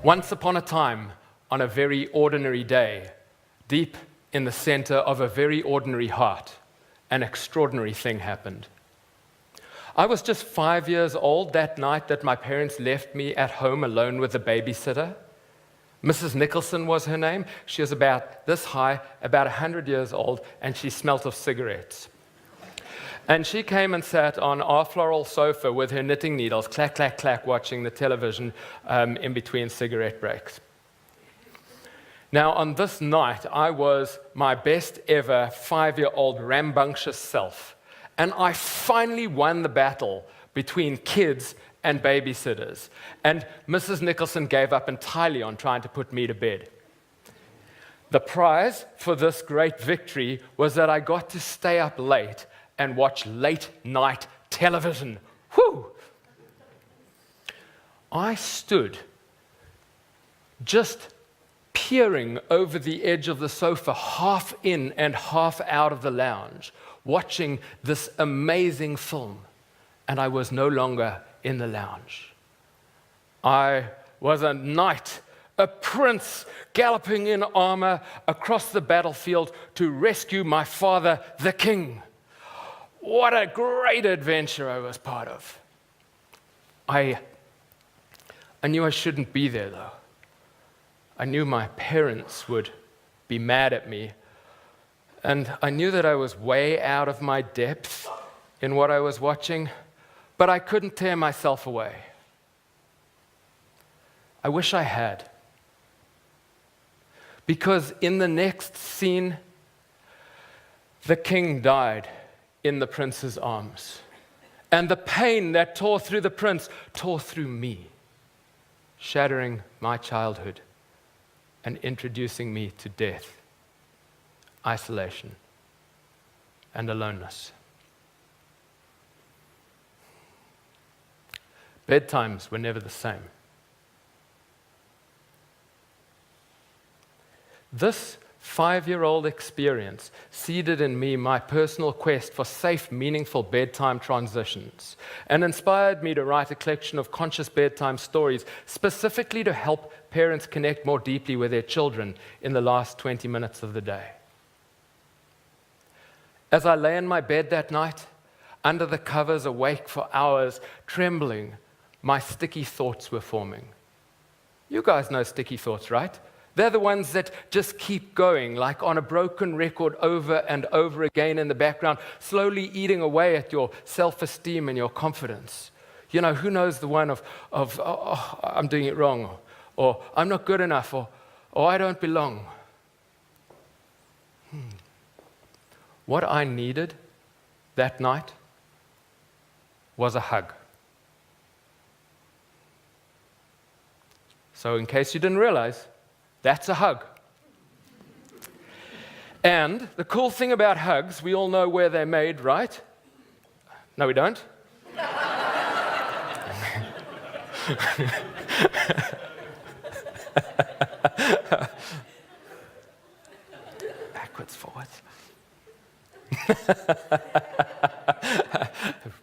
Once upon a time, on a very ordinary day, deep in the center of a very ordinary heart, an extraordinary thing happened. I was just 5 years old that night that my parents left me at home alone with a babysitter. Mrs. Nicholson was her name. She was about this high, about 100 years old, and she smelt of cigarettes. And she came and sat on our floral sofa with her knitting needles, clack, clack, clack, watching the television in between cigarette breaks. Now, on this night, I was my best ever 5-year-old rambunctious self, and I finally won the battle between kids and babysitters. And Mrs. Nicholson gave up entirely on trying to put me to bed. The prize for this great victory was that I got to stay up late and watch late-night television. Whew! I stood just peering over the edge of the sofa, half in and half out of the lounge, watching this amazing film, and I was no longer in the lounge. I was a knight, a prince, galloping in armor across the battlefield to rescue my father, the king. What a great adventure I was part of. I knew I shouldn't be there, though. I knew my parents would be mad at me, and I knew that I was way out of my depth in what I was watching, but I couldn't tear myself away. I wish I had. Because in the next scene, the king died in the prince's arms. And the pain that tore through the prince tore through me, shattering my childhood and introducing me to death, isolation, and aloneness. Bedtimes were never the same. This 5-year-old experience seeded in me my personal quest for safe, meaningful bedtime transitions and inspired me to write a collection of conscious bedtime stories specifically to help parents connect more deeply with their children in the last 20 minutes of the day. As I lay in my bed that night, under the covers, awake for hours, trembling, my sticky thoughts were forming. You guys know sticky thoughts, right? They're the ones that just keep going, like on a broken record over and over again in the background, slowly eating away at your self-esteem and your confidence. You know, who knows the one of oh, I'm doing it wrong, or I'm not good enough, or I don't belong. What I needed that night was a hug. So in case you didn't realize, that's a hug. And the cool thing about hugs, we all know where they're made, right? No, we don't? Backwards, forwards.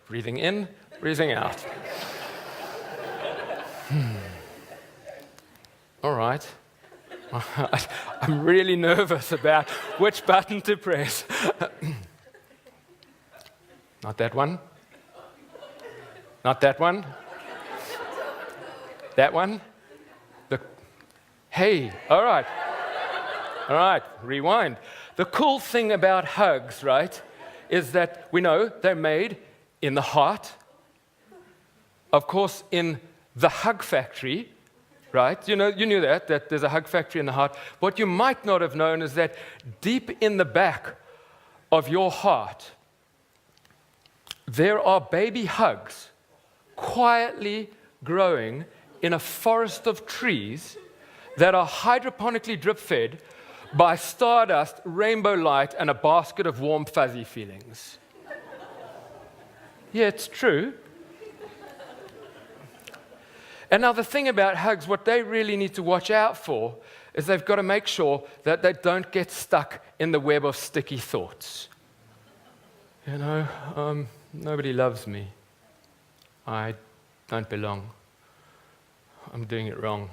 Breathing in, breathing out. All right. I'm really nervous about which button to press. Not that one. Not that one. That one. Hey, all right. All right, rewind. The cool thing about hugs, right, is that we know they're made in the heart. Of course, in the hug factory, right? You knew that there's a hug factory in the heart. What you might not have known is that deep in the back of your heart, there are baby hugs quietly growing in a forest of trees that are hydroponically drip-fed by stardust, rainbow light, and a basket of warm, fuzzy feelings. Yeah, it's true. And now the thing about hugs, what they really need to watch out for is they've got to make sure that they don't get stuck in the web of sticky thoughts. You know, nobody loves me. I don't belong. I'm doing it wrong.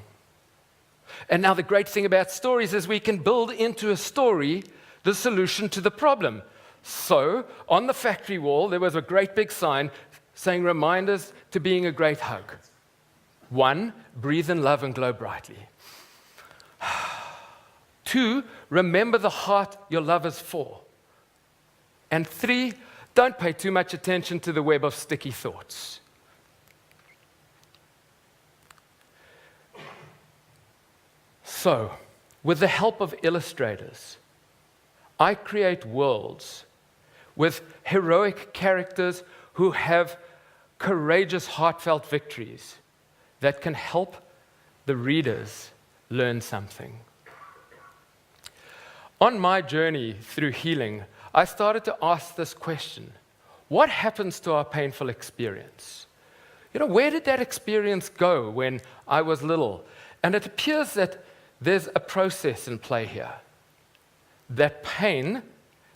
And now the great thing about stories is we can build into a story the solution to the problem. So, on the factory wall, there was a great big sign saying reminders to being a great hug. 1, breathe in love and glow brightly. 2, remember the heart your love is for. And 3, don't pay too much attention to the web of sticky thoughts. So, with the help of illustrators, I create worlds with heroic characters who have courageous, heartfelt victories that can help the readers learn something. On my journey through healing, I started to ask this question: what happens to our painful experience? Where did that experience go when I was little? And it appears that there's a process in play here. That pain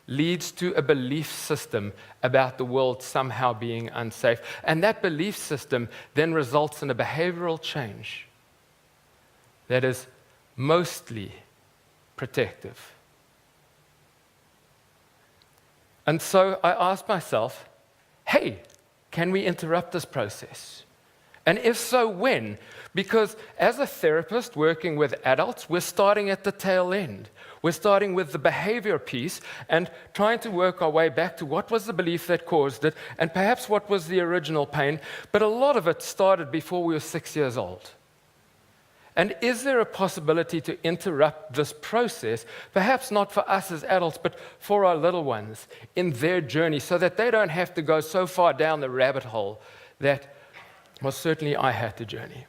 leads to a belief system about the world somehow being unsafe. And that belief system then results in a behavioral change that is mostly protective. And so I asked myself, hey, can we interrupt this process? And if so, when? Because as a therapist working with adults, we're starting at the tail end. We're starting with the behavior piece and trying to work our way back to what was the belief that caused it, and perhaps what was the original pain. But a lot of it started before we were 6 years old. And is there a possibility to interrupt this process, perhaps not for us as adults, but for our little ones in their journey, so that they don't have to go so far down the rabbit hole that, well, certainly I had to journey.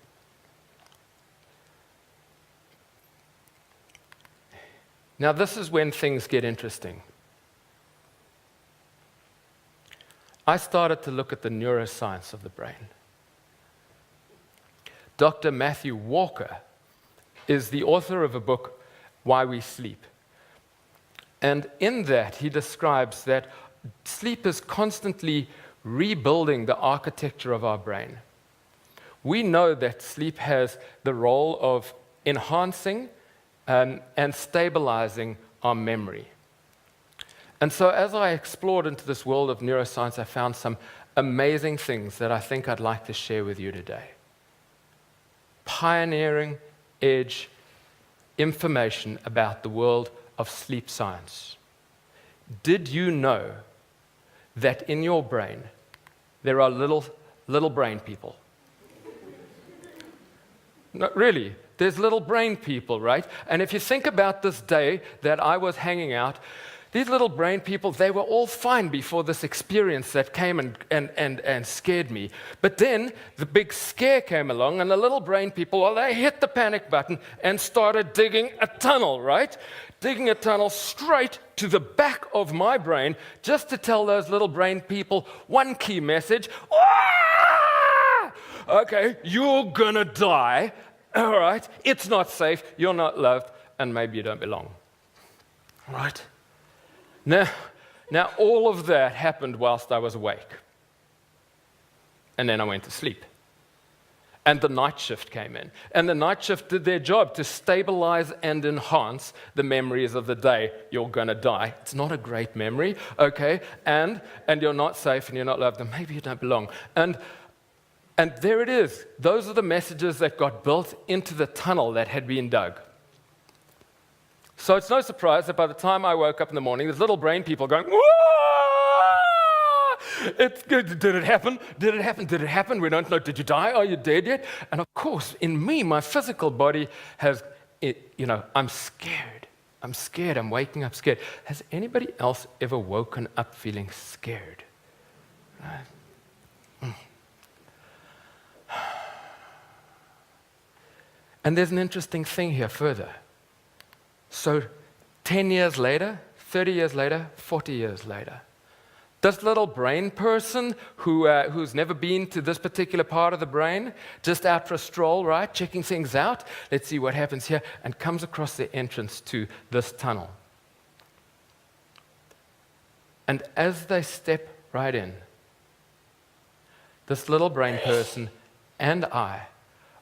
Now, this is when things get interesting. I started to look at the neuroscience of the brain. Dr. Matthew Walker is the author of a book, Why We Sleep. And in that, he describes that sleep is constantly rebuilding the architecture of our brain. We know that sleep has the role of enhancing and stabilizing our memory. And so as I explored into this world of neuroscience, I found some amazing things that I think I'd like to share with you today. Pioneering edge information about the world of sleep science. Did you know that in your brain there are little brain people? No, really, there's little brain people, right? And if you think about this day that I was hanging out, these little brain people, they were all fine before this experience that came and scared me. But then the big scare came along, and the little brain people, well, they hit the panic button and started digging a tunnel, right? Digging a tunnel straight to the back of my brain just to tell those little brain people one key message. Ah! Okay, you're gonna die. All right, it's not safe, you're not loved, and maybe you don't belong. All right? Now, all of that happened whilst I was awake. And then I went to sleep. And the night shift came in. And the night shift did their job to stabilize and enhance the memories of the day. You're going to die. It's not a great memory, okay? And you're not safe and you're not loved, and maybe you don't belong. And there it is. Those are the messages that got built into the tunnel that had been dug. So it's no surprise that by the time I woke up in the morning, there's little brain people going, "Whoa! It's good. Did it happen? Did it happen? Did it happen? We don't know. Did you die? Are you dead yet?" And of course, in me, my physical body has, I'm scared. I'm scared. I'm waking up scared. Has anybody else ever woken up feeling scared? Right? And there's an interesting thing here further. So 10 years later, 30 years later, 40 years later, this little brain person who's never been to this particular part of the brain, just out for a stroll, right, checking things out, let's see what happens here, and comes across the entrance to this tunnel. And as they step right in, this little brain person and I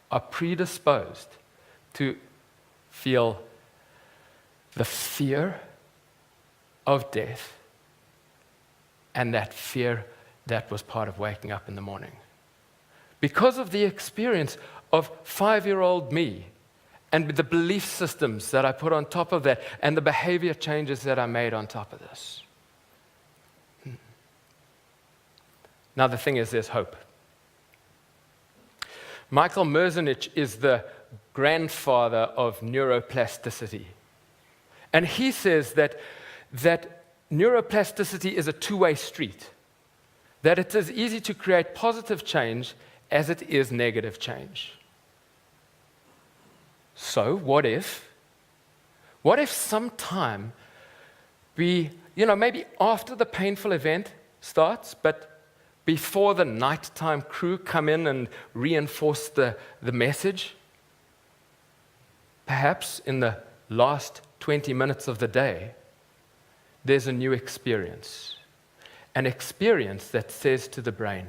are predisposed to feel the fear of death and that fear that was part of waking up in the morning. Because of the experience of 5-year-old me and the belief systems that I put on top of that and the behavior changes that I made on top of this. Now the thing is, there's hope. Michael Merzenich is the grandfather of neuroplasticity. And he says that neuroplasticity is a two-way street, that it's as easy to create positive change as it is negative change. So what if sometime maybe after the painful event starts, but before the nighttime crew come in and reinforce the message, perhaps in the last 20 minutes of the day, there's a new experience. An experience that says to the brain,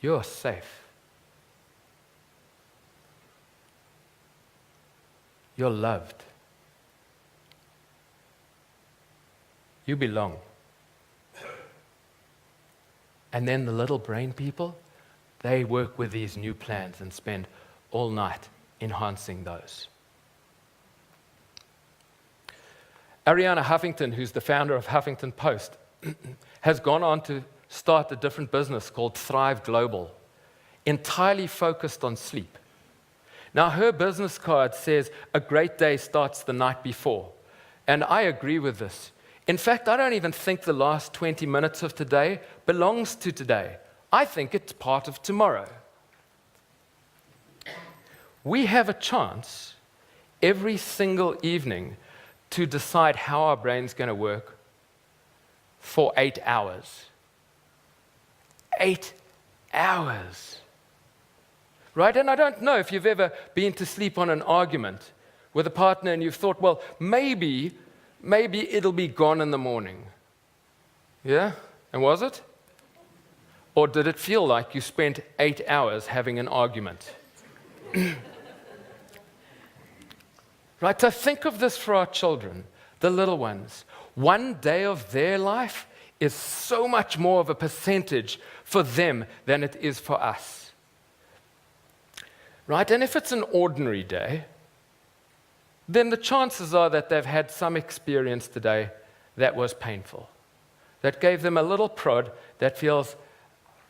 you're safe. You're loved. You belong. And then the little brain people, they work with these new plans and spend all night enhancing those. Arianna Huffington, who's the founder of Huffington Post, has gone on to start a different business called Thrive Global, entirely focused on sleep. Now, her business card says, a great day starts the night before. And I agree with this. In fact, I don't even think the last 20 minutes of today belongs to today. I think it's part of tomorrow. We have a chance every single evening to decide how our brain's going to work for 8 hours. 8 hours. Right? And I don't know if you've ever been to sleep on an argument with a partner and you've thought, well, maybe it'll be gone in the morning. Yeah? And was it? Or did it feel like you spent 8 hours having an argument? Right? So think of this for our children, the little ones. One day of their life is so much more of a percentage for them than it is for us. Right? And if it's an ordinary day, then the chances are that they've had some experience today that was painful, that gave them a little prod that feels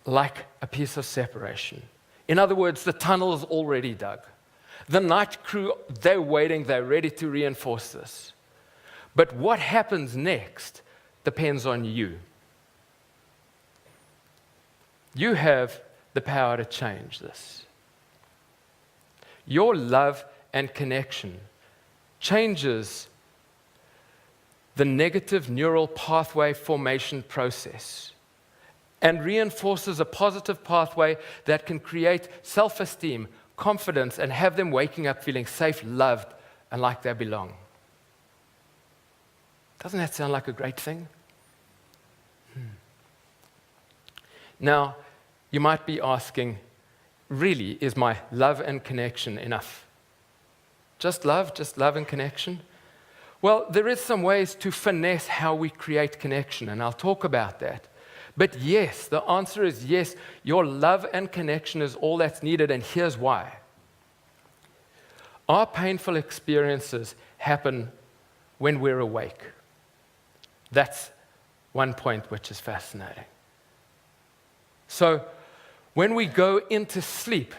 like a piece of separation. In other words, the tunnel is already dug. The night crew, they're waiting, they're ready to reinforce this. But what happens next depends on you. You have the power to change this. Your love and connection changes the negative neural pathway formation process and reinforces a positive pathway that can create self-esteem, confidence, and have them waking up feeling safe, loved, and like they belong. Doesn't that sound like a great thing? Now, you might be asking, really, is my love and connection enough? Just love and connection? Well, there is some ways to finesse how we create connection, and I'll talk about that. But yes, the answer is yes, your love and connection is all that's needed, and here's why. Our painful experiences happen when we're awake. That's one point which is fascinating. So, when we go into sleep,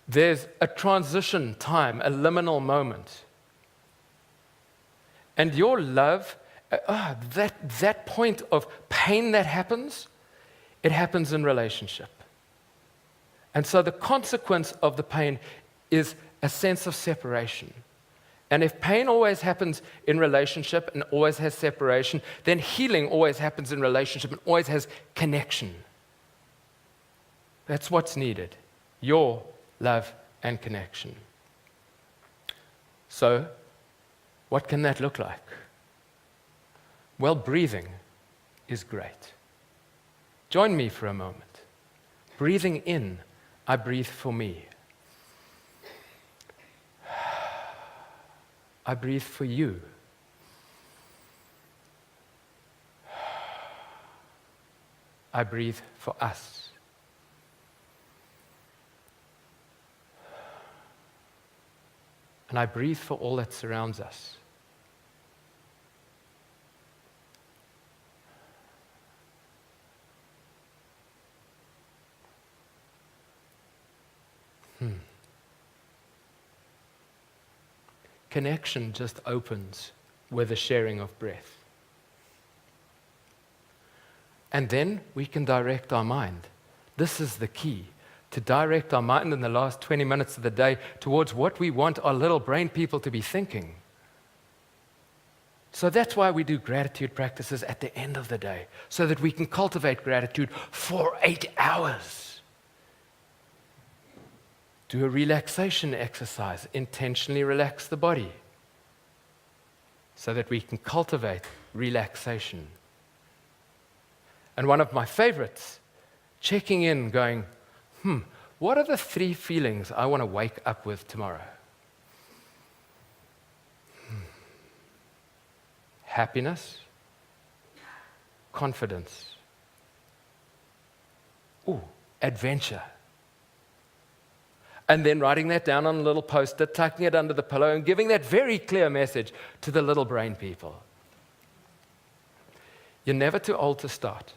there's a transition time, a liminal moment. And your love, that point of pain that happens, it happens in relationship. And so the consequence of the pain is a sense of separation. And if pain always happens in relationship and always has separation, then healing always happens in relationship and always has connection. That's what's needed. Your love and connection. So, what can that look like? Well, breathing is great. Join me for a moment. Breathing in, I breathe for me. I breathe for you. I breathe for us. And I breathe for all that surrounds us. Connection just opens with the sharing of breath. And then we can direct our mind. This is the key, to direct our mind in the last 20 minutes of the day towards what we want our little brain people to be thinking. So that's why we do gratitude practices at the end of the day, so that we can cultivate gratitude for 8 hours. Do a relaxation exercise, intentionally relax the body, so that we can cultivate relaxation. And one of my favorites, checking in, going, what are the 3 feelings I want to wake up with tomorrow? Happiness, confidence, adventure. And then writing that down on a little post-it, tucking it under the pillow, and giving that very clear message to the little brain people. You're never too old to start.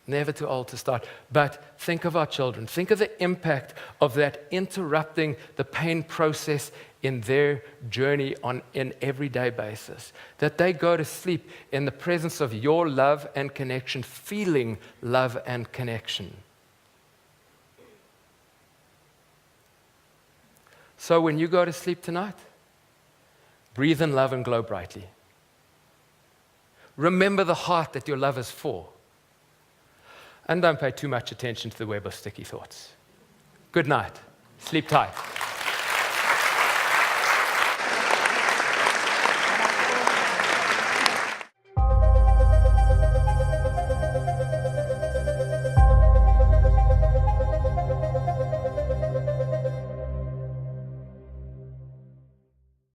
Never too old to start. But think of our children. Think of the impact of that interrupting the pain process in their journey on an everyday basis. That they go to sleep in the presence of your love and connection, feeling love and connection. So when you go to sleep tonight, breathe in love and glow brightly. Remember the heart that your love is for. And don't pay too much attention to the web of sticky thoughts. Good night. Sleep tight.